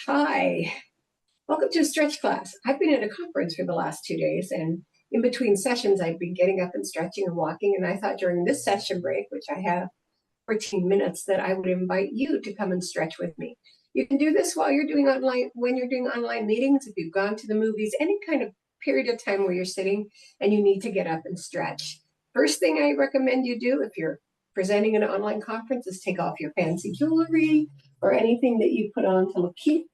Hi, welcome to a stretch class. I've been at a conference for the last 2 days, and in between sessions, I've been getting up and stretching and walking. And I thought during this session break, which I have 14 minutes, that I would invite you to come and stretch with me. You can do this while you're doing online, when you're doing online meetings, if you've gone to the movies, any kind of period of time where you're sitting and you need to get up and stretch. First thing I recommend you do if you're presenting an online conference is take off your fancy jewelry or anything that you put on to look cute,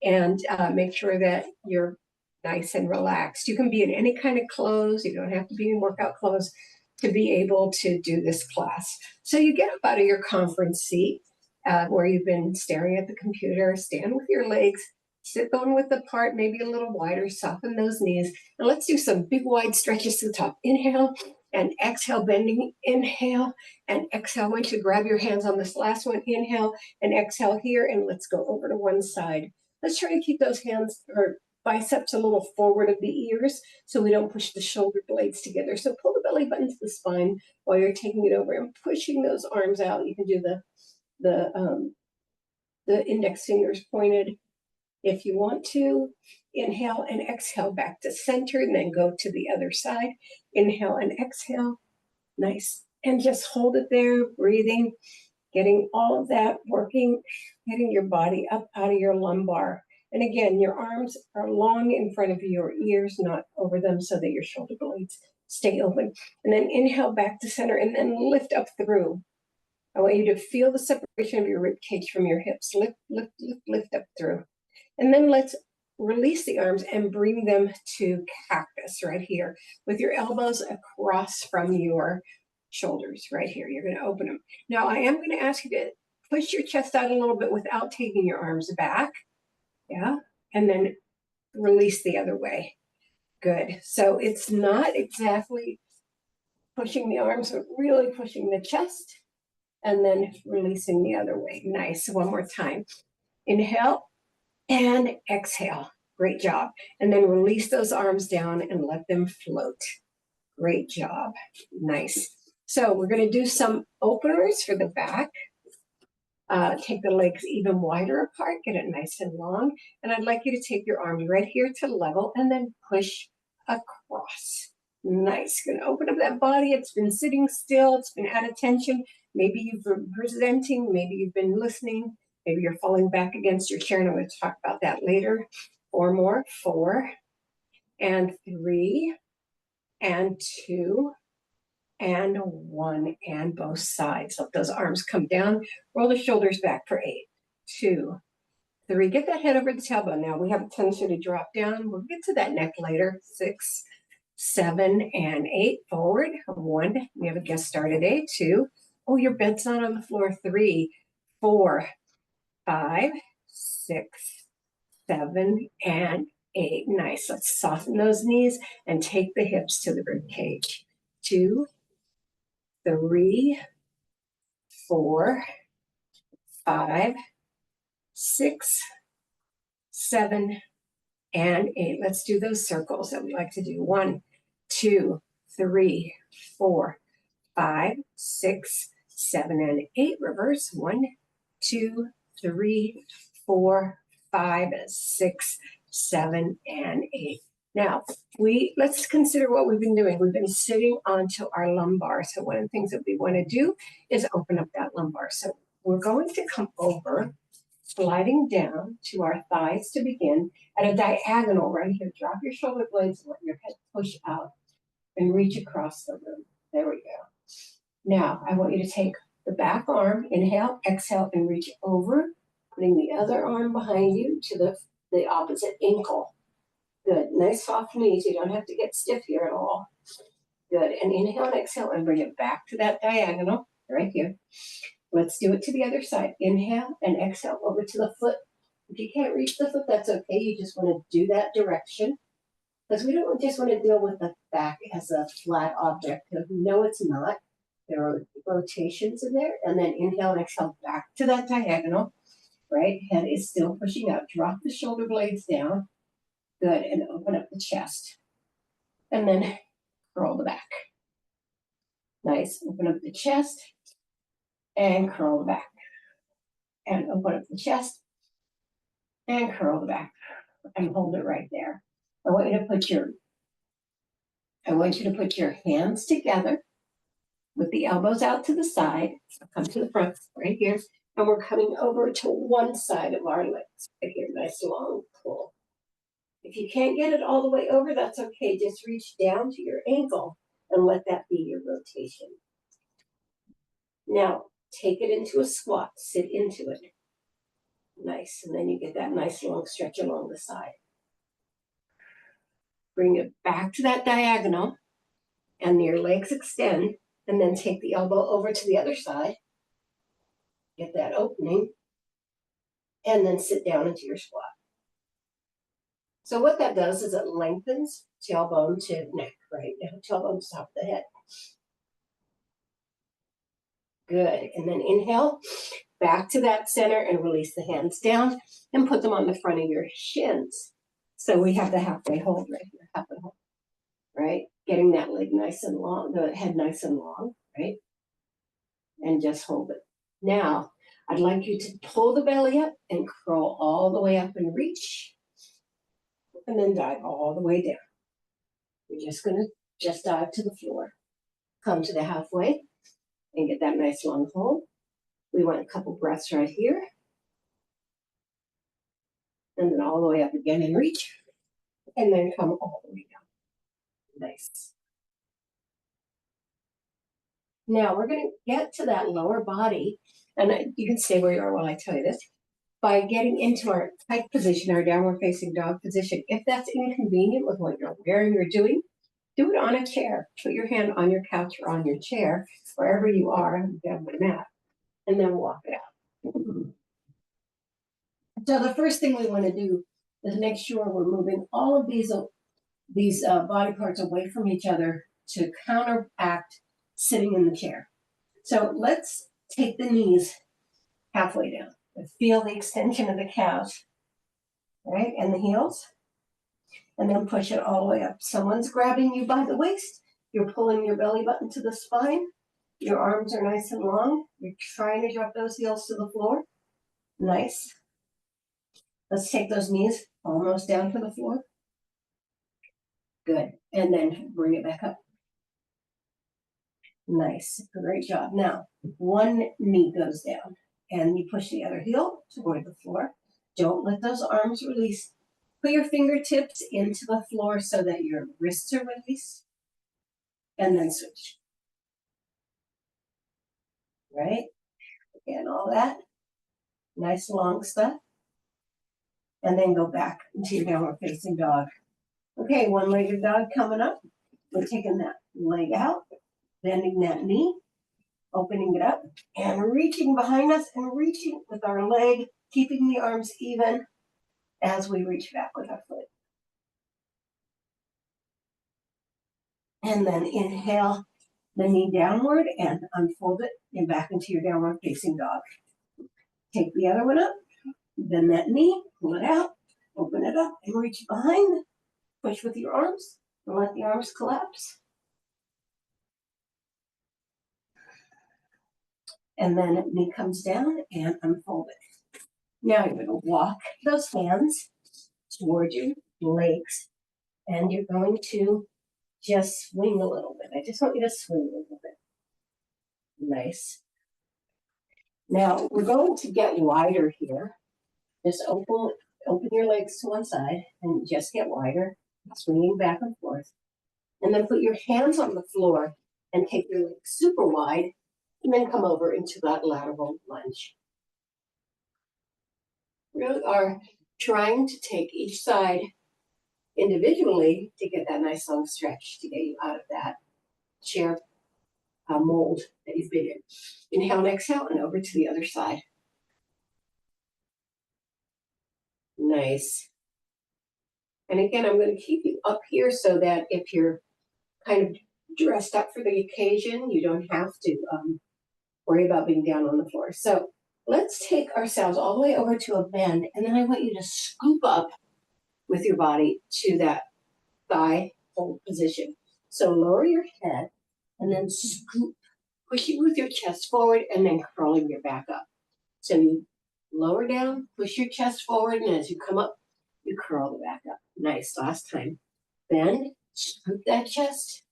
and make sure that you're nice and relaxed. You can be in any kind of clothes. You don't have to be in workout clothes to be able to do this class. So you get up out of your conference seat where you've been staring at the computer, stand with your legs, sit bone width apart, maybe a little wider, soften those knees, and let's do some big wide stretches to the top. Inhale and exhale, bending, inhale and exhale. I want you to grab your hands on this last one, inhale and exhale here, and let's go over to one side. Let's try to keep those hands or biceps a little forward of the ears so we don't push the shoulder blades together. So pull the belly button to the spine while you're taking it over and pushing those arms out. You can do the index fingers pointed if you want to. Inhale and exhale back to center, and then go to the other side. Inhale and exhale. Nice. And just hold it there, breathing, getting all of that working, getting your body up out of your lumbar. And again, your arms are long in front of your ears, not over them, so that your shoulder blades stay open. And then inhale back to center, and then lift up through. I want you to feel the separation of your rib cage from your hips. Lift, lift, lift, lift up through. And then let's release the arms and bring them to cactus right here with your elbows across from your shoulders right here. You're going to open them. Now I am going to ask you to push your chest out a little bit without taking your arms back. Yeah. And then release the other way. Good. So it's not exactly pushing the arms, but really pushing the chest and then releasing the other way. Nice. One more time. Inhale and exhale. Great job. And then release those arms down and let them float. Great job. Nice. So we're going to do some openers for the back. Take the legs even wider apart, get it nice and long. And I'd like you to take your arms right here to level and then push across. Nice. Going to open up that body. It's been sitting still. It's been at attention. Maybe you've been presenting. Maybe you've been listening. Maybe you're falling back against your chair, and I'm going to talk about that later. 4 more. 4 and 3 and 2 and 1, and both sides. Let those arms come down. Roll the shoulders back for 8, 2, 3. Get that head over the tailbone. Now we have a tendency to drop down. We'll get to that neck later. 6, 7, and 8. Forward. 1. We have a guest star today. 2. Oh, your bed's not on the floor. 3, 4, 5, 6, 7, and 8. Nice. Let's soften those knees and take the hips to the rib cage. 2, 3, 4, 5, 6, 7, and 8. Let's do those circles that we like to do. 1, 2, 3, 4, 5, 6, 7, and 8. Reverse. 1, 2, 3, 4, 5, 6, 7, and 8. Now, let's consider what we've been doing. We've been sitting onto our lumbar. So one of the things that we want to do is open up that lumbar. So we're going to come over, sliding down to our thighs to begin at a diagonal right here. Drop your shoulder blades and let your head push out and reach across the room. There we go. Now, I want you to take the back arm, inhale, exhale, and reach over, putting the other arm behind you to the opposite ankle. Good. Nice soft knees. You don't have to get stiff here at all. Good. And inhale and exhale and bring it back to that diagonal right here. Let's do it to the other side. Inhale and exhale over to the foot. If you can't reach the foot, that's okay. You just want to do that direction, because we don't just want to deal with the back as a flat object. No, it's not. There are rotations in there. And then inhale and exhale back to that diagonal. Right? Head is still pushing out. Drop the shoulder blades down. Good. And open up the chest. And then curl the back. Nice. Open up the chest and curl the back. And open up the chest and curl the back and hold it right there. I want you to put your hands together with the elbows out to the side. So come to the front right here. And we're coming over to one side of our legs right here. Nice long pull. If you can't get it all the way over, that's okay. Just reach down to your ankle and let that be your rotation. Now, take it into a squat. Sit into it. Nice. And then you get that nice long stretch along the side. Bring it back to that diagonal and your legs extend, and then take the elbow over to the other side. Get that opening, and then sit down into your squat. So what that does is it lengthens tailbone to neck, right? Now tailbone to top of the head. Good. And then inhale, back to that center and release the hands down and put them on the front of your shins. So we have the halfway hold right here, halfway hold, right? Getting that leg nice and long, the head nice and long, right? And just hold it. Now, I'd like you to pull the belly up and curl all the way up and reach, and then dive all the way down. You're just gonna dive to the floor. Come to the halfway and get that nice long hold. We want a couple breaths right here. And then all the way up again and reach. And then come all the way down. Nice. Now we're gonna get to that lower body, and you can stay where you are while I tell you this, by getting into our tight position, our downward facing dog position. If that's inconvenient with what you're wearing or doing, do it on a chair. Put your hand on your couch or on your chair, wherever you are, down the mat, and then walk it out. So the first thing we want to do is make sure we're moving all of these body parts away from each other to counteract sitting in the chair. So let's take the knees halfway down. Feel the extension of the calves, right, and the heels, and then push it all the way up. Someone's grabbing you by the waist. You're pulling your belly button to the spine. Your arms are nice and long. You're trying to drop those heels to the floor. Nice. Let's take those knees almost down to the floor. Good. And then bring it back up. Nice. Great job. Now, one knee goes down, and you push the other heel toward the floor. Don't let those arms release. Put your fingertips into the floor so that your wrists are released, and then switch. Right? Again, all that. Nice long stuff. And then go back into your downward facing dog. Okay, one-legged dog coming up. We're taking that leg out, bending that knee, opening it up, and reaching behind us and reaching with our leg, keeping the arms even as we reach back with our foot. And then inhale the knee downward and unfold it and back into your downward facing dog. Take the other one up, bend that knee, pull it out, open it up, and reach behind. Push with your arms and let the arms collapse. And then knee comes down and unfold it. Now you're going to walk those hands toward your legs, and you're going to just swing a little bit. I just want you to swing a little bit. Nice. Now we're going to get wider here. Just open your legs to one side and just get wider, swinging back and forth. And then put your hands on the floor and take your legs super wide, and then come over into that lateral lunge. We really are trying to take each side individually to get that nice long stretch to get you out of that chair mold that you've been in. Inhale and exhale and over to the other side. Nice. And again, I'm going to keep you up here so that if you're kind of dressed up for the occasion, you don't have to worry about being down on the floor. So let's take ourselves all the way over to a bend, and then I want you to scoop up with your body to that thigh hold position. So lower your head and then scoop, pushing with your chest forward and then curling your back up. So you lower down, push your chest forward, and as you come up, you curl the back up. Nice, last time. Bend, scoop that chest,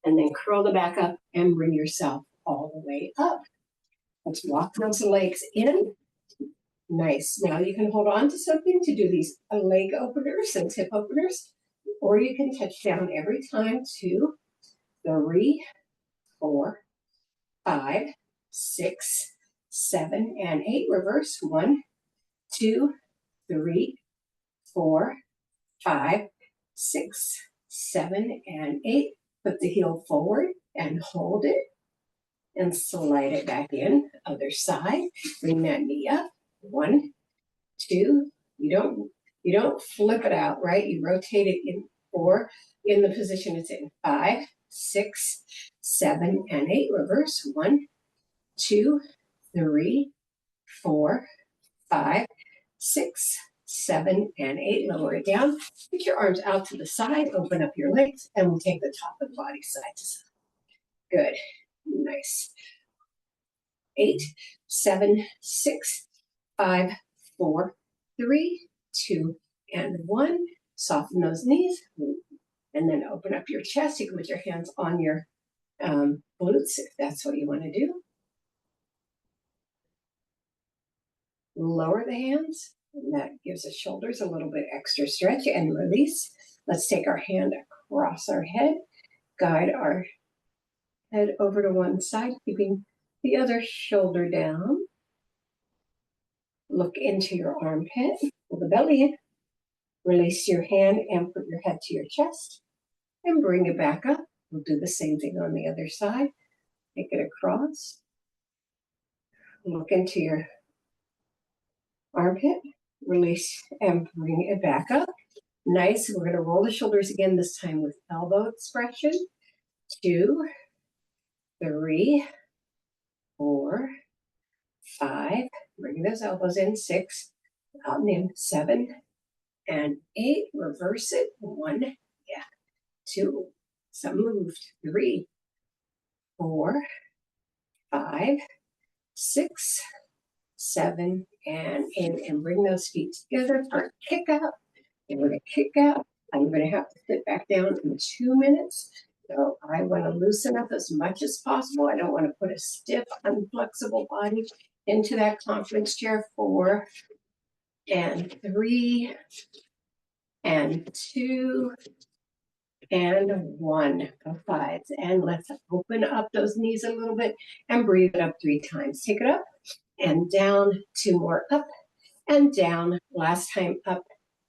and then curl the back up and bring yourself all the way up. Let's walk those legs in. Nice. Now you can hold on to something to do these leg openers and hip openers, or you can touch down every time. 2, 3, 4, 5, 6, 7, and 8. Reverse. 1, 2, 3, 4, 5, 6, 7, and 8. Put the heel forward and hold it and slide it back in. Other side. Bring that knee up. 1, 2. You don't flip it out, right? You rotate it in 4 in the position it's in. 5, 6, 7, and 8. Reverse. 1, 2, 3, 4, 5, 6, 7, and 8. Lower it down. Put your arms out to the side. Open up your legs, and we'll take the top of the body side to side. Good. Nice. 8, 7, 6, 5, 4, 3, 2, and 1. Soften those knees, and then open up your chest. You can put your hands on your glutes if that's what you want to do. Lower the hands, and that gives the shoulders a little bit extra stretch, and release. Let's take our hand across our head, guide our head over to one side, keeping the other shoulder down. Look into your armpit, pull the belly in, release your hand and put your head to your chest and bring it back up. We'll do the same thing on the other side. Take it across, look into your armpit, release and bring it back up. Nice. We're going to roll the shoulders again, this time with elbow expression. 2, 3, 4, 5. Bring those elbows in. 6, out and in. 7 and 8. Reverse it. 1, yeah. 2. Some moved. 3, 4, 5, 6, 7, and in. And bring those feet together for a kick out. And we're going to kick out. I'm going to have to sit back down in 2 minutes. So I want to loosen up as much as possible. I don't want to put a stiff, unflexible body into that conference chair. 4 and 3 and 2 and 1. Both sides. And let's open up those knees a little bit and breathe it up 3 times. Take it up and down. 2 more up and down. Last time up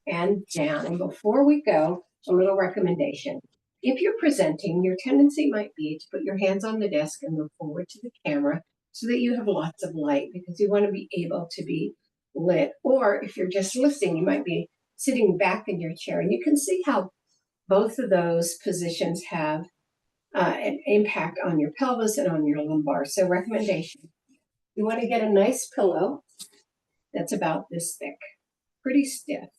and down. And before we go, a little recommendation. If you're presenting, your tendency might be to put your hands on the desk and move forward to the camera so that you have lots of light, because you want to be able to be lit. Or if you're just listening, you might be sitting back in your chair, and you can see how both of those positions have an impact on your pelvis and on your lumbar. So recommendation, you want to get a nice pillow that's about this thick, pretty stiff.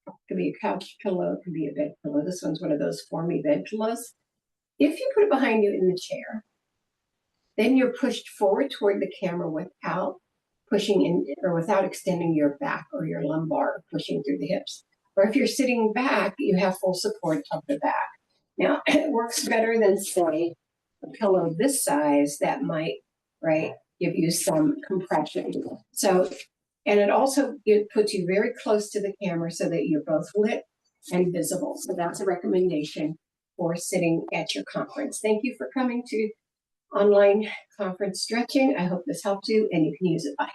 It could be a couch pillow, it could be a bed pillow. This one's one of those formy bed pillows. If you put it behind you in the chair, then you're pushed forward toward the camera without pushing in or without extending your back or your lumbar, pushing through the hips. Or if you're sitting back, you have full support of the back. Now, it works better than, say, a pillow this size that might, right, give you some compression. So, and it puts you very close to the camera so that you're both lit and visible. So that's a recommendation for sitting at your conference. Thank you for coming to online conference stretching. I hope this helped you and you can use it. Bye.